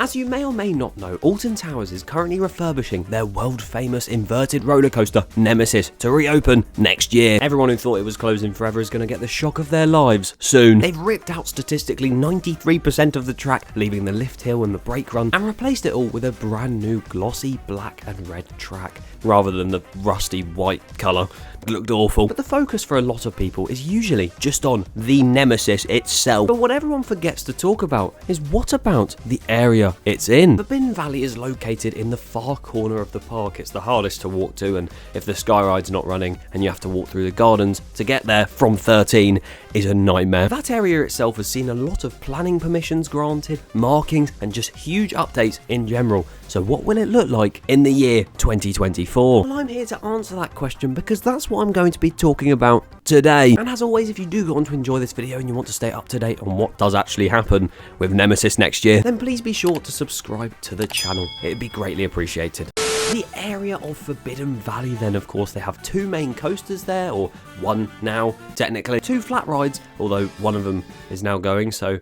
As you may or may not know, Alton Towers is currently refurbishing their world-famous inverted roller coaster, Nemesis, to reopen next year. Everyone who thought it was closing forever is going to get the shock of their lives soon. They've ripped out statistically 93% of the track, leaving the lift hill and the brake run, and replaced it all with a brand new glossy black and red track, rather than the rusty white colour. It looked awful. But the focus for a lot of people is usually just on the Nemesis itself. But what everyone forgets to talk about is what about the area it's in. Forbidden Valley is located in the far corner of the park. It's the hardest to walk to, and if the sky ride's not running and you have to walk through the gardens to get there from 13 is a nightmare. That area itself has seen a lot of planning permissions granted, markings, and just huge updates in general. So what will it look like in the year 2024? Well, I'm here to answer that question because that's what I'm going to be talking about today. And as always, if you do want to enjoy this video and you want to stay up to date on what does actually happen with Nemesis next year, then please be sure to subscribe to the channel. It'd be greatly appreciated. The area of Forbidden Valley then, of course, they have two main coasters there, or one now, technically. Two flat rides, although one of them is now going, so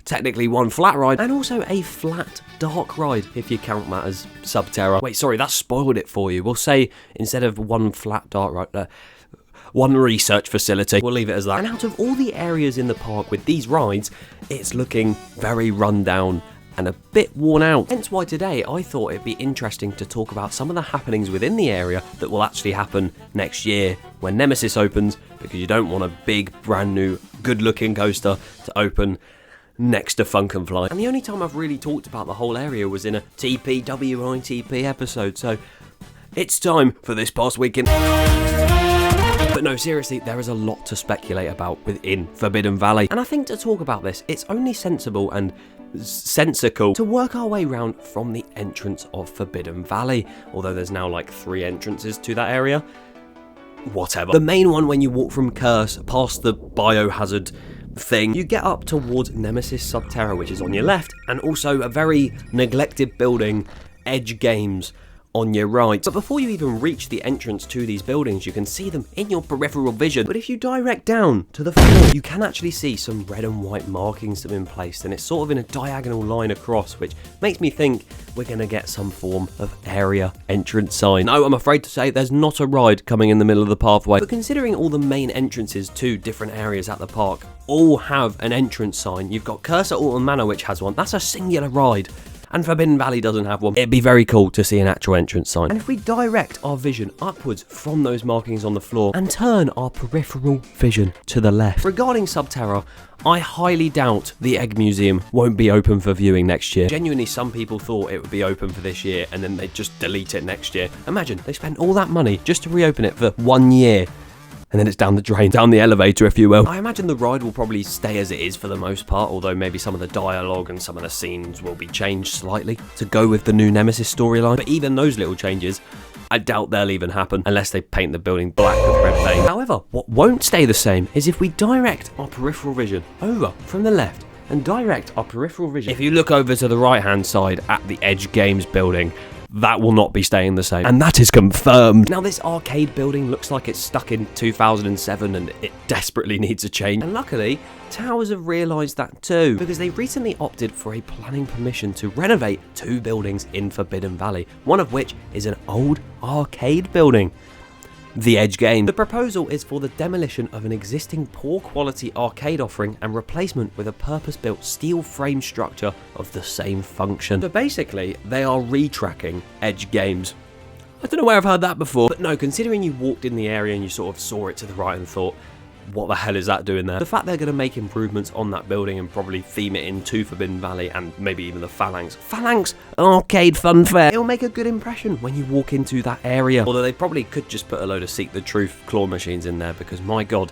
technically one flat ride, and also a flat dark ride, if you count that as Sub Terra. Wait, sorry, that spoiled it for you. We'll say, instead of one flat dark ride, one research facility. We'll leave it as that. And out of all the areas in the park with these rides, it's looking very run down and a bit worn out. Hence why today I thought it'd be interesting to talk about some of the happenings within the area that will actually happen next year when Nemesis opens, because you don't want a big, brand new, good looking coaster to open next to Funkenfly. And the only time I've really talked about the whole area was in a TPWITP episode, so it's time for this past weekend. But no, seriously, there is a lot to speculate about within Forbidden Valley. And I think to talk about this, it's only sensible and sensical to work our way around from the entrance of Forbidden Valley, although there's now like 3 entrances to that area. Whatever. The main one, when you walk from Curse past the biohazard thing, you get up towards Nemesis Sub Terra, which is on your left, and also a very neglected building, Edge Games, on your right. But before you even reach the entrance to these buildings, you can see them in your peripheral vision. But if you direct down to the floor, you can actually see some red and white markings that have been placed, and it's sort of in a diagonal line across, which makes me think we're going to get some form of area entrance sign. No, I'm afraid to say there's not a ride coming in the middle of the pathway. But considering all the main entrances to different areas at the park all have an entrance sign, you've got Curse at Alton Manor, which has one. That's a singular ride. And Forbidden Valley doesn't have one. It'd be very cool to see an actual entrance sign. And if we direct our vision upwards from those markings on the floor and turn our peripheral vision to the left. Regarding Sub Terra, I highly doubt the Egg Museum won't be open for viewing next year. Genuinely, some people thought it would be open for this year and then they'd just delete it next year. Imagine, they spent all that money just to reopen it for 1 year. And then it's down the drain, down the elevator, if you will. I imagine the ride will probably stay as it is for the most part, although maybe some of the dialogue and some of the scenes will be changed slightly to go with the new Nemesis storyline. But even those little changes, I doubt they'll even happen unless they paint the building black with red paint. However, what won't stay the same is if we direct our peripheral vision over from the left and direct our peripheral vision. If you look over to the right-hand side at the Edge Games building, that will not be staying the same. And that is confirmed. Now, this arcade building looks like it's stuck in 2007 and it desperately needs a change. And luckily, Towers have realised that too, because they recently opted for a planning permission to renovate 2 buildings in Forbidden Valley, one of which is an old arcade building, the Edge Game. The proposal is for the demolition of an existing poor quality arcade offering and replacement with a purpose-built steel frame structure of the same function. So basically, they are retracking Edge Games. I don't know where I've heard that before, but no, considering you walked in the area and you sort of saw it to the right and thought, what the hell is that doing there? The fact they're going to make improvements on that building and probably theme it into Forbidden Valley and maybe even the Phalanx Arcade Fun Fair, it'll make a good impression when you walk into that area. Although they probably could just put a load of Seek the Truth claw machines in there, because my god,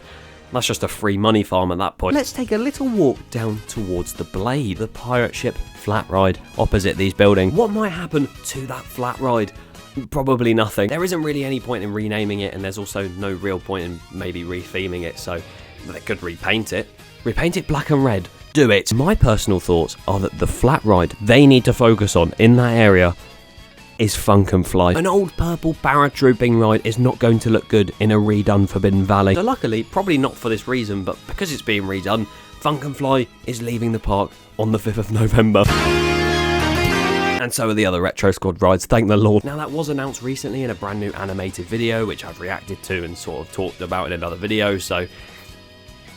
that's just a free money farm at that point. Let's take a little walk down towards the Blade, the pirate ship flat ride opposite these buildings. What might happen to that flat ride? Probably nothing. There isn't really any point in renaming it, and there's also no real point in maybe retheming it, so they could repaint it. Repaint it black and red. Do it. My personal thoughts are that the flat ride they need to focus on in that area is Funkenfly. An old purple paratrooping ride is not going to look good in a redone Forbidden Valley. So luckily, probably not for this reason, but because it's being redone, Funkenfly is leaving the park on the 5th of November. And so are the other Retro Squad rides, thank the Lord. Now that was announced recently in a brand new animated video, which I've reacted to and sort of talked about in another video, so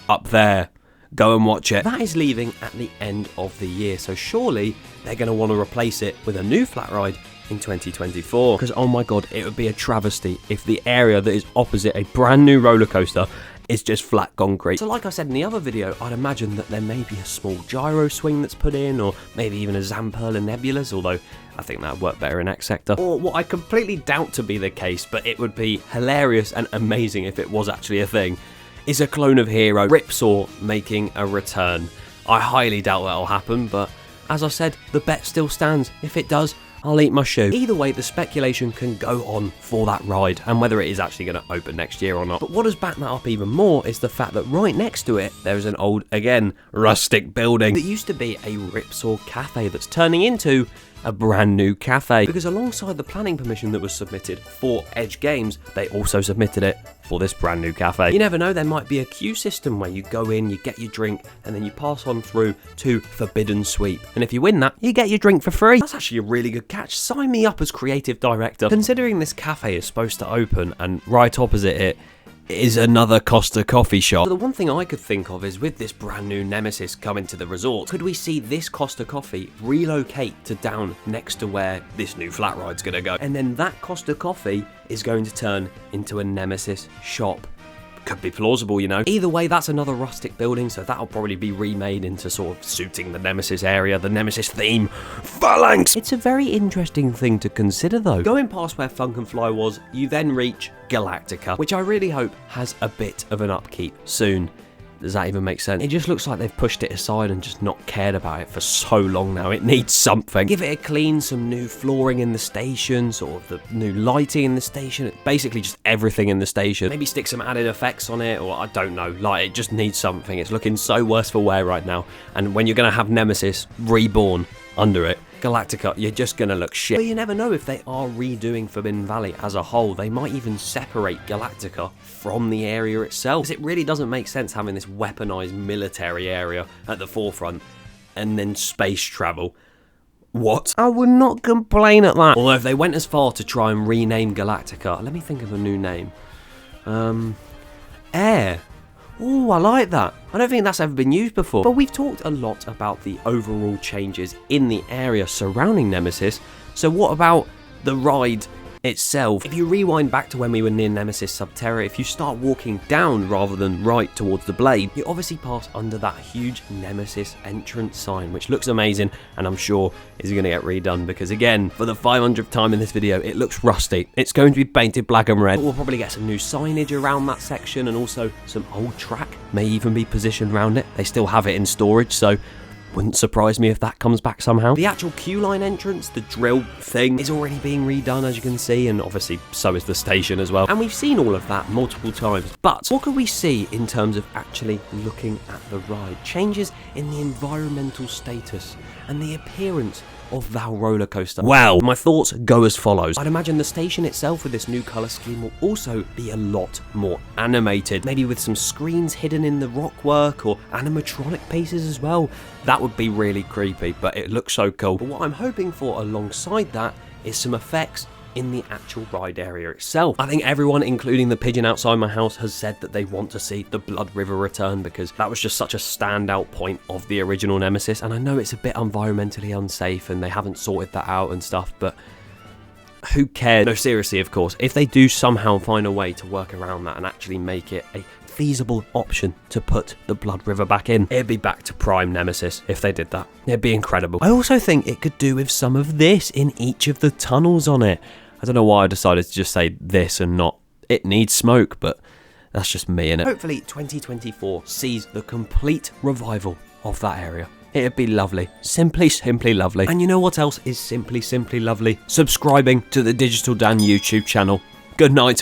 up there, go and watch it. That is leaving at the end of the year, so surely they're going to want to replace it with a new flat ride in 2024. Because oh my god, it would be a travesty if the area that is opposite a brand new roller coaster is just flat concrete. So like I said in the other video, I'd imagine that there may be a small gyro swing that's put in, or maybe even a Zamperla Nebulas, although I think that would work better in X Sector. Or what I completely doubt to be the case, but it would be hilarious and amazing if it was actually a thing, is a clone of Hero, Ripsaw, making a return. I highly doubt that'll happen, but as I said, the bet still stands. If it does, I'll eat my shoe. Either way, the speculation can go on for that ride, and whether it is actually going to open next year or not. But what has backed that up even more is the fact that right next to it, there is an old, again, rustic building that used to be a Ripsaw cafe that's turning into a brand new cafe. Because alongside the planning permission that was submitted for Edge Games, they also submitted it for this brand new cafe. You never know, there might be a queue system where you go in, you get your drink, and then you pass on through to Forbidden Sweep. And if you win that, you get your drink for free. That's actually a really good catch. Sign me up as creative director. Considering this cafe is supposed to open, and right opposite it is another Costa coffee shop. So the one thing I could think of is with this brand new Nemesis coming to the resort, could we see this Costa coffee relocate to down next to where this new flat ride's gonna go? And then that Costa coffee is going to turn into a Nemesis shop. Could be plausible, you know. Either way, that's another rustic building, so that'll probably be remade into sort of suiting the Nemesis area, the Nemesis theme. Phalanx! It's a very interesting thing to consider though. Going past where Funk and Fly was, you then reach Galactica, which I really hope has a bit of an upkeep soon. Does that even make sense? It just looks like they've pushed it aside and just not cared about it for so long now. It needs something. Give it a clean, some new flooring in the station, sort of the new lighting in the station, basically just everything in the station. Maybe stick some added effects on it, or I don't know, like it just needs something. It's looking so worse for wear right now. And when you're going to have Nemesis reborn under it, Galactica, you're just gonna look shit. But you never know if they are redoing Forbidden Valley as a whole. They might even separate Galactica from the area itself. Because it really doesn't make sense having this weaponized military area at the forefront and then space travel. What? I would not complain at that. Although if they went as far to try and rename Galactica, let me think of a new name. Air. Oh, I like that. I don't think that's ever been used before. But we've talked a lot about the overall changes in the area surrounding Nemesis. So what about the ride itself? If you rewind back to when we were near Nemesis Sub Terra, if you start walking down rather than right towards the blade, you obviously pass under that huge Nemesis entrance sign, which looks amazing and I'm sure is going to get redone because, again, for the 500th time in this video, it looks rusty. It's going to be painted black and red. But we'll probably get some new signage around that section, and also some old track may even be positioned around it. They still have it in storage, so wouldn't surprise me if that comes back somehow. The actual queue line entrance, the drill thing, is already being redone, as you can see, and obviously so is the station as well. And we've seen all of that multiple times. But what can we see in terms of actually looking at the ride? Changes in the environmental status and the appearance of that roller coaster. Well, my thoughts go as follows. I'd imagine the station itself with this new colour scheme will also be a lot more animated, maybe with some screens hidden in the rockwork or animatronic pieces as well. That would be really creepy, but it looks so cool. But what I'm hoping for alongside that is some effects in the actual ride area itself. I think everyone, including the pigeon outside my house, has said that they want to see the Blood River return because that was just such a standout point of the original Nemesis. And I know it's a bit environmentally unsafe and they haven't sorted that out and stuff, but who cares? No, seriously, of course, if they do somehow find a way to work around that and actually make it a feasible option to put the Blood River back in, it'd be back to prime Nemesis if they did that. It'd be incredible. I also think it could do with some of this in each of the tunnels on it. I don't know why I decided to just say this and not it needs smoke, but that's just me, innit? Hopefully 2024 sees the complete revival of that area. It'd be lovely. Simply lovely. And you know what else is simply lovely? Subscribing to the DigitalDan YouTube channel. Good night.